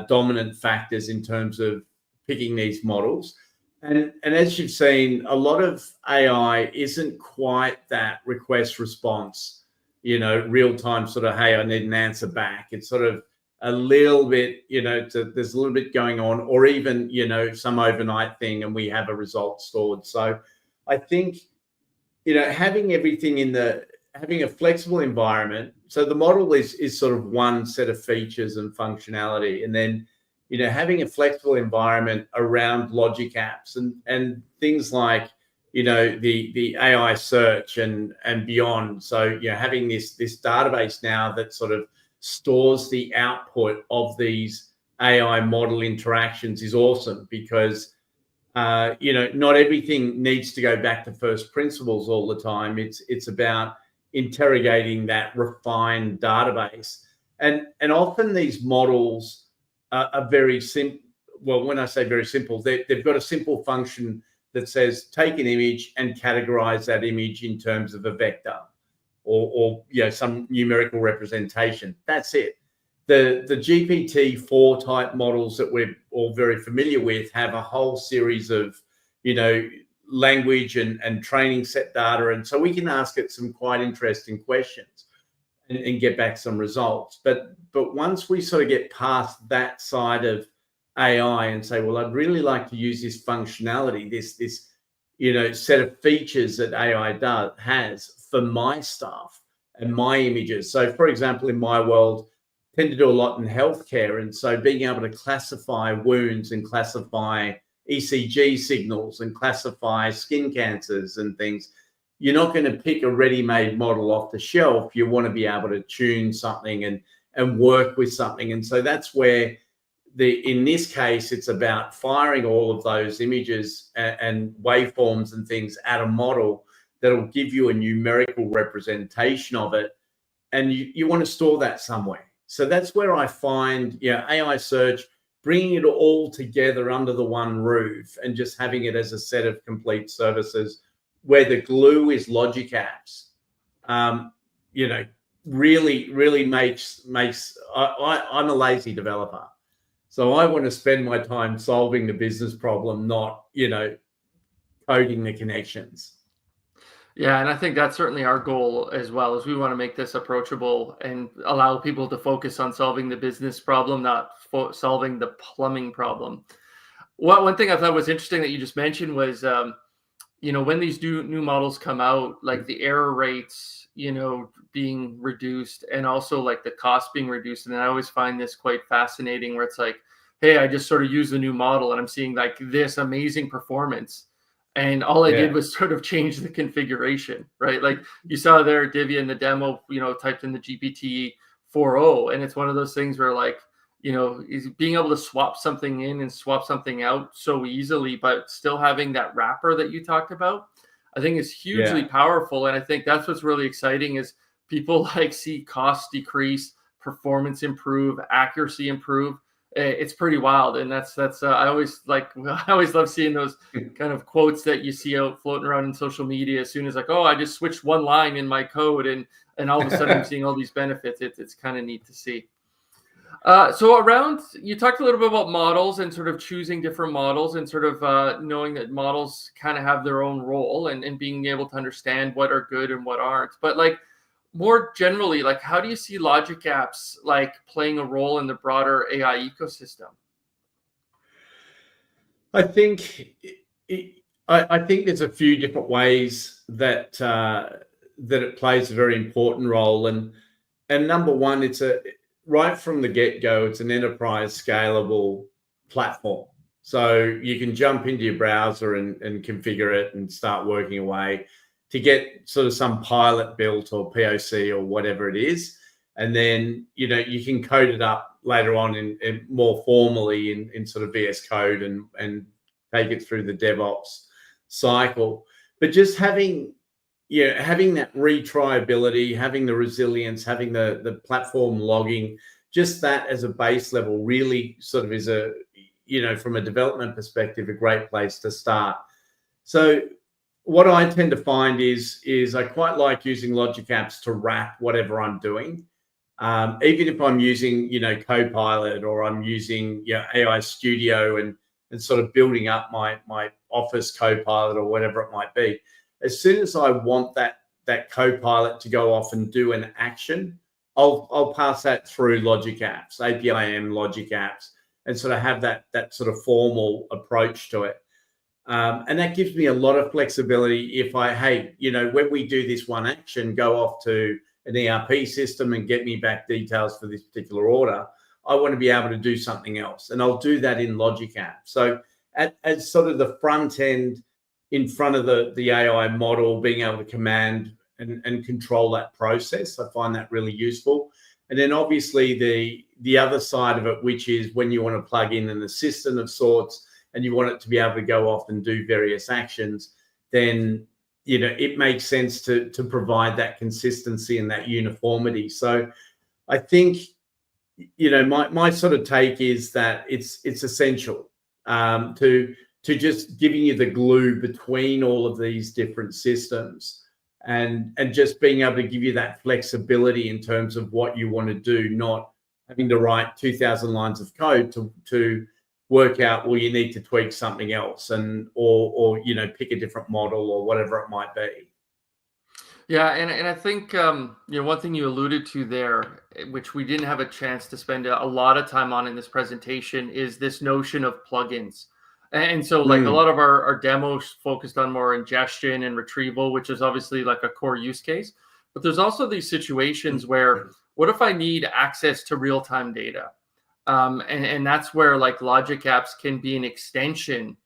Speaker 4: dominant factors in terms of picking these models. And as you've seen, a lot of AI isn't quite that request response, real time sort of, hey, I need an answer back. It's sort of a little bit, there's a little bit going on, or even, some overnight thing and we have a result stored. So I think, having everything having a flexible environment. So the model is sort of one set of features and functionality. And then, having a flexible environment around logic apps and things like, the AI search and beyond. So, having this database now that sort of stores the output of these AI model interactions is awesome, because not everything needs to go back to first principles all the time. It's about interrogating that refined database, and often these models are very simple. Well, when I say very simple, they've got a simple function that says take an image and categorize that image in terms of a vector or some numerical representation. That's it. The GPT-4 type models that we're all very familiar with have a whole series of, language and training set data. And so we can ask it some quite interesting questions and get back some results. But once we sort of get past that side of AI and say, well, I'd really like to use this functionality, this set of features that AI has for my stuff and my images. So for example, in my world, I tend to do a lot in healthcare. And so being able to classify wounds and classify ECG signals and classify skin cancers and things, you're not going to pick a ready-made model off the shelf. You want to be able to tune something and work with something. And so that's where in this case, it's about firing all of those images and waveforms and things at a model that'll give you a numerical representation of it. And you want to store that somewhere. So that's where I find, AI search, bringing it all together under the one roof and just having it as a set of complete services where the glue is logic apps, really makes, I'm a lazy developer. So I want to spend my time solving the business problem, not, coding the connections.
Speaker 2: Yeah, and I think that's certainly our goal as well, is we want to make this approachable and allow people to focus on solving the business problem, not solving the plumbing problem. One thing I thought was interesting that you just mentioned was, when these new models come out, like the error rates, being reduced, and also like the cost being reduced. And I always find this quite fascinating, where it's like, hey, I just sort of use the new model and I'm seeing like this amazing performance. And all I did was sort of change the configuration, right? Like you saw there, Divya in the demo, typed in the GPT 4.0, and it's one of those things where like, is being able to swap something in and swap something out so easily, but still having that wrapper that you talked about, I think is hugely powerful. And I think that's what's really exciting is people like see costs decrease, performance improve, accuracy improve. It's pretty wild. And that's I always love seeing those kind of quotes that you see out floating around in social media as soon as like, oh, I just switched one line in my code and all of a sudden I'm seeing all these benefits. It's kind of neat to see. So you talked a little bit about models and sort of choosing different models and sort of knowing that models kind of have their own role and being able to understand what are good and what aren't. But like more generally, like how do you see logic apps like playing a role in the broader AI ecosystem?
Speaker 4: I think there's a few different ways that it plays a very important role. And number one, right from the get-go, it's an enterprise scalable platform. So you can jump into your browser and configure it and start working away to get sort of some pilot built or POC or whatever it is. And then, you can code it up later on in more formally in sort of VS Code and take it through the DevOps cycle. But just having that retriability, having the resilience, having the platform logging, just that as a base level really sort of is from a development perspective, a great place to start. So what I tend to find is I quite like using Logic Apps to wrap whatever I'm doing. Even if I'm using, Copilot, or I'm using AI Studio and sort of building up my Office Copilot or whatever it might be. As soon as I want that Copilot to go off and do an action, I'll pass that through Logic Apps, APIM Logic Apps, and sort of have that sort of formal approach to it. And that gives me a lot of flexibility. If when we do this one action, go off to an ERP system and get me back details for this particular order, I want to be able to do something else. And I'll do that in Logic Apps. So as sort of the front end in front of the AI model, being able to command and control that process, I find that really useful. And then obviously the other side of it, which is when you want to plug in an assistant of sorts and you want it to be able to go off and do various actions, then it makes sense to provide that consistency and that uniformity. So I think, my sort of take is that it's essential to just giving you the glue between all of these different systems, and just being able to give you that flexibility in terms of what you want to do, not having to write 2,000 lines of code to work out, well, you need to tweak something else or pick a different model or whatever it might be.
Speaker 2: Yeah, and I think one thing you alluded to there, which we didn't have a chance to spend a lot of time on in this presentation, is this notion of plugins. And so like a lot of our demos focused on more ingestion and retrieval, which is obviously like a core use case. But there's also these situations where, what if I need access to real-time data? And that's where like Logic Apps can be an extension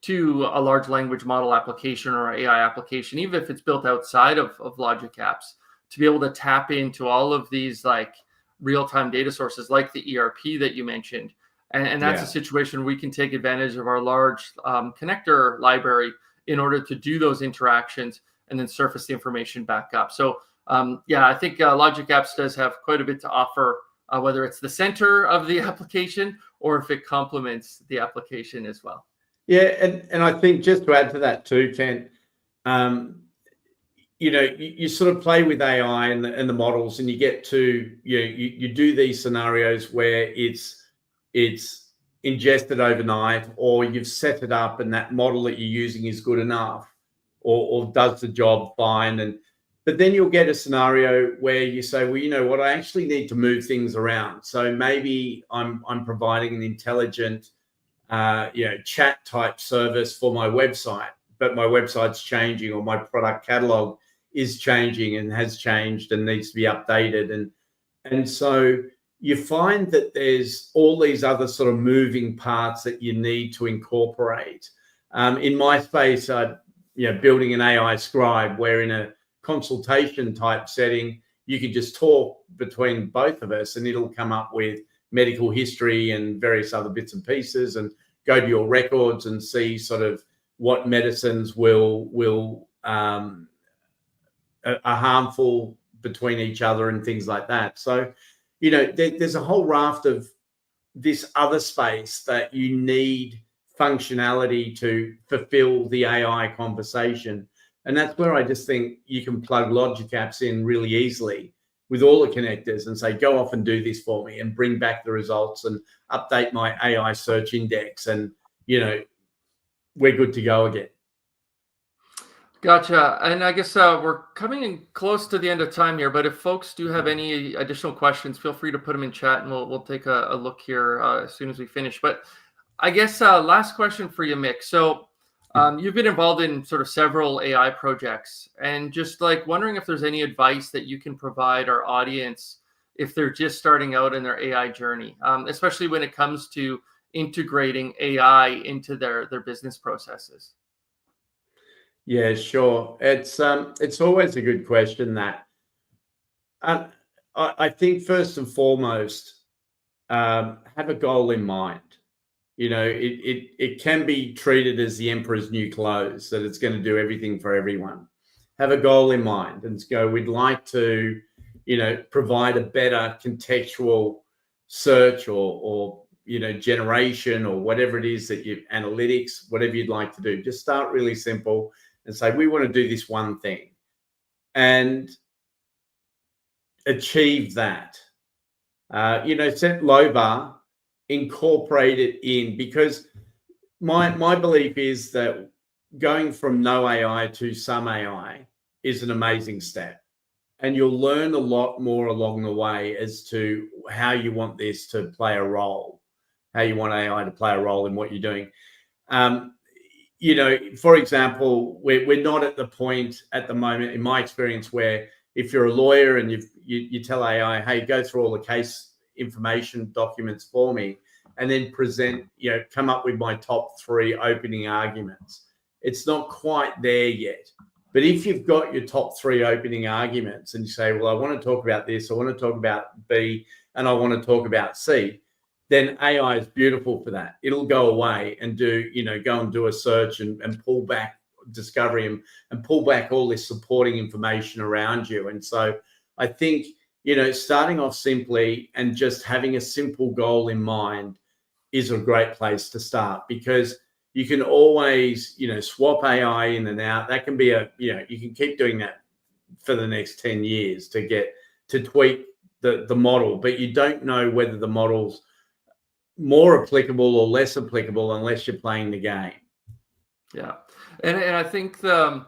Speaker 2: to a large language model application or AI application, even if it's built outside of Logic Apps, to be able to tap into all of these like real-time data sources like the ERP that you mentioned. And that's a situation where we can take advantage of our large connector library in order to do those interactions and then surface the information back up. So I think Logic Apps does have quite a bit to offer, whether it's the center of the application or if it complements the application as well.
Speaker 4: Yeah, and I think just to add to that too, Kent, you sort of play with AI and the models, and you get to you do these scenarios where it's ingested overnight, or you've set it up and that model that you're using is good enough or does the job fine. But then you'll get a scenario where you say, well, you know what, I actually need to move things around. So maybe I'm providing an intelligent chat type service for my website, but my website's changing, or my product catalog is changing and has changed and needs to be updated. And so you find that there's all these other sort of moving parts that you need to incorporate. In my space, building an AI scribe, where in a consultation type setting, you could just talk between both of us and it'll come up with medical history and various other bits and pieces, and go to your records and see sort of what medicines are harmful between each other and things like that. So, there's a whole raft of this other space that you need functionality to fulfill the AI conversation. And that's where I just think you can plug Logic Apps in really easily with all the connectors and say, go off and do this for me and bring back the results and update my AI search index. And, we're good to go again.
Speaker 2: Gotcha. And I guess we're coming in close to the end of time here, but if folks do have any additional questions, feel free to put them in chat and we'll take a look here as soon as we finish. But I guess last question for you, Mick. So you've been involved in sort of several AI projects, and just like wondering if there's any advice that you can provide our audience if they're just starting out in their AI journey, especially when it comes to integrating AI into their business processes.
Speaker 4: Yeah, sure. It's always a good question, that. I think first and foremost, have a goal in mind. It can be treated as the emperor's new clothes, that it's going to do everything for everyone. Have a goal in mind and go, we'd like to, provide a better contextual search or generation or whatever it is that analytics, whatever you'd like to do. Just start really simple and say, we want to do this one thing and achieve that. Set low bar, incorporate it in, because my belief is that going from no AI to some AI is an amazing step. And you'll learn a lot more along the way as to how you want this to play a role, how you want AI to play a role in what you're doing. For example, we're not at the point at the moment, in my experience, where if you're a lawyer and you tell AI, hey, go through all the case information documents for me, and then present, come up with my top 3 opening arguments. It's not quite there yet. But if you've got your top 3 opening arguments and you say, well, I want to talk about this, I want to talk about B, and I want to talk about C, then AI is beautiful for that. It'll go away and go and do a search and pull back discovery and pull back all this supporting information around you. And so I think, starting off simply and just having a simple goal in mind is a great place to start, because you can always, swap AI in and out. That can be you can keep doing that for the next 10 years to tweak the model, but you don't know whether the model's more applicable or less applicable unless you're playing the game.
Speaker 2: Yeah. And I think I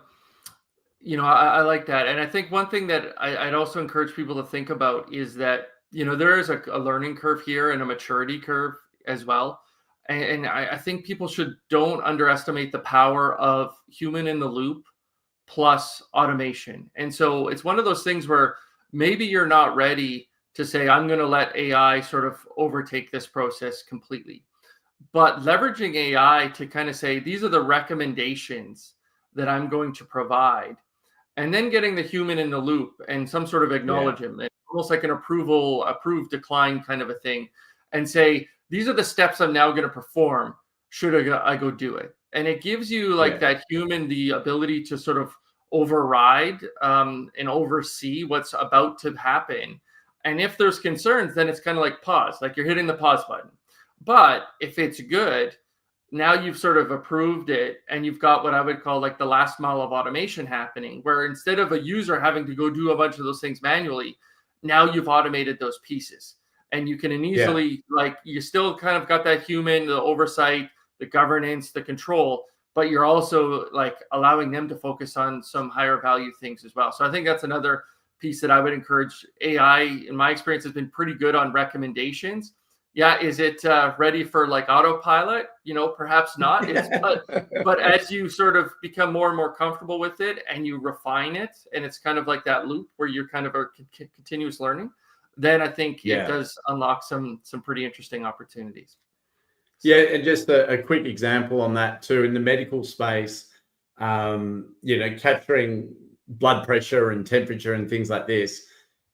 Speaker 2: like that. And I think one thing that I'd also encourage people to think about is that, there is a learning curve here and a maturity curve as well. And I think people don't underestimate the power of human in the loop plus automation. And so it's one of those things where maybe you're not ready to say, I'm going to let AI sort of overtake this process completely. But leveraging AI to kind of say, these are the recommendations that I'm going to provide, and then getting the human in the loop and some sort of acknowledgement, almost like an approved, decline kind of a thing, and say, these are the steps I'm now going to perform. Should I go do it? And it gives you that human, the ability to sort of override and oversee what's about to happen. And if there's concerns, then it's kind of like pause, like you're hitting the pause button. But if it's good, now you've sort of approved it, and you've got what I would call like the last mile of automation happening, where instead of a user having to go do a bunch of those things manually, now you've automated those pieces. And you can easily, you still kind of got that human, the oversight, the governance, the control, but you're also allowing them to focus on some higher value things as well. So I think that's another piece that I would encourage. AI, in my experience, has been pretty good on recommendations. Yeah, is it ready for autopilot? Perhaps not. But as you sort of become more and more comfortable with it and you refine it, and it's kind of like that loop where you're kind of a continuous learning, then I think it does unlock some pretty interesting opportunities.
Speaker 4: Yeah, and just a quick example on that too, in the medical space, capturing blood pressure and temperature and things like this,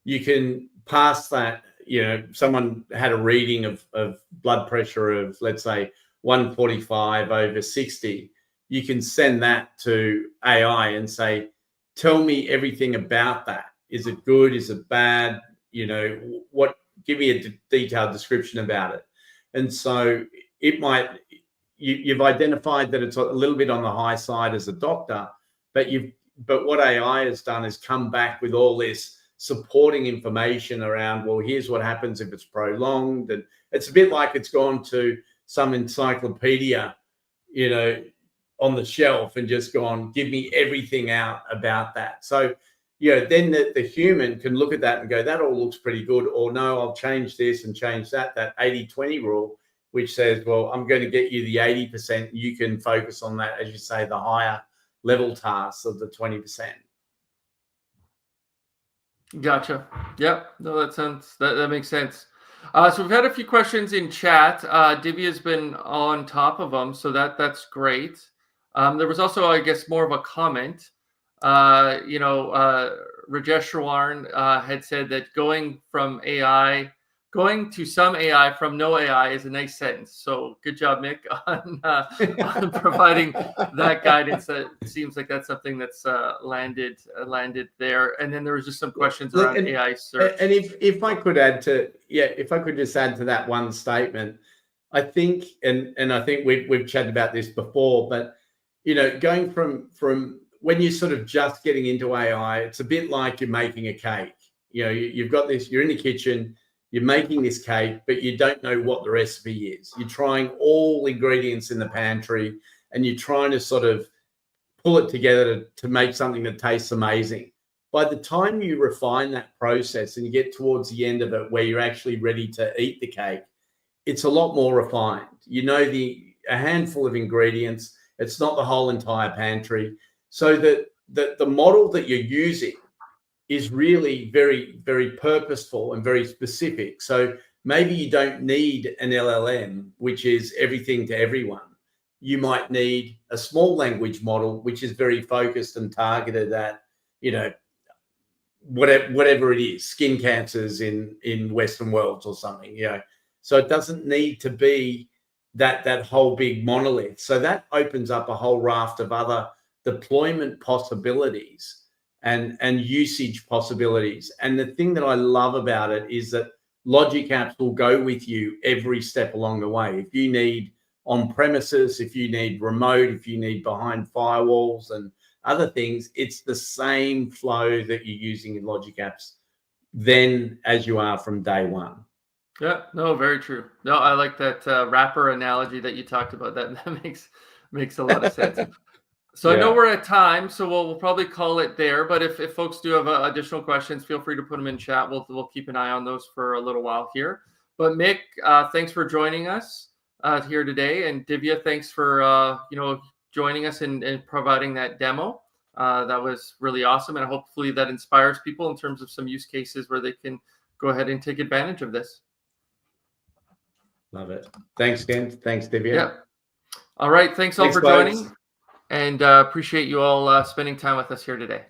Speaker 4: you can pass that. Someone had a reading of blood pressure of, let's say, 145 over 60. You can send that to AI and say, tell me everything about that. Is it good? Is it bad? Give me a detailed description about it. And so you've identified that it's a little bit on the high side as a doctor, but what AI has done is come back with all this supporting information around, well, here's what happens if it's prolonged. And it's a bit like it's gone to some encyclopedia, on the shelf and just gone, give me everything out about that. So, then the human can look at that and go, that all looks pretty good. Or no, I'll change this and change that 80-20 rule, which says, well, I'm going to get you the 80%. You can focus on that, as you say, the higher level tasks of the 20%.
Speaker 2: Gotcha. Yep. No, that makes sense. So we've had a few questions in chat. Divya's been on top of them, so that's great. There was also, I guess, more of a comment. Rajesh Shawarn had said that going to some AI from no AI is a nice sentence. So good job, Mick, on providing that guidance. That seems like that's something that's landed there. And then there was just some questions around AI search.
Speaker 4: And if I could just add to that one statement, I think, and I think we've chatted about this before, but going from when you're sort of just getting into AI, it's a bit like you're making a cake. You've got this, you're in the kitchen, you're making this cake, but you don't know what the recipe is. You're trying all ingredients in the pantry and you're trying to sort of pull it together to make something that tastes amazing. By the time you refine that process and you get towards the end of it where you're actually ready to eat the cake, it's a lot more refined. A handful of ingredients. It's not the whole entire pantry. So that the model that you're using is really very, very purposeful and very specific. So maybe you don't need an LLM, which is everything to everyone. You might need a small language model, which is very focused and targeted at, whatever it is, skin cancers in Western worlds or something, So it doesn't need to be that whole big monolith. So that opens up a whole raft of other deployment possibilities and usage possibilities. And the thing that I love about it is that Logic Apps will go with you every step along the way. If you need on premises, if you need remote, if you need behind firewalls and other things, it's the same flow that you're using in Logic Apps then as you are from day one.
Speaker 2: Yeah, no, very true. No, I like that wrapper analogy that you talked about. That makes a lot of sense. So I know we're at time, so we'll probably call it there. But if folks do have additional questions, feel free to put them in chat. We'll keep an eye on those for a little while here. But Mick, thanks for joining us here today, and Divya, thanks for joining us and providing that demo. That was really awesome, and hopefully that inspires people in terms of some use cases where they can go ahead and take advantage of this.
Speaker 4: Love it. Thanks, Ken. Thanks, Divya.
Speaker 2: Yeah. All right. Thanks all for joining, and appreciate you all spending time with us here today.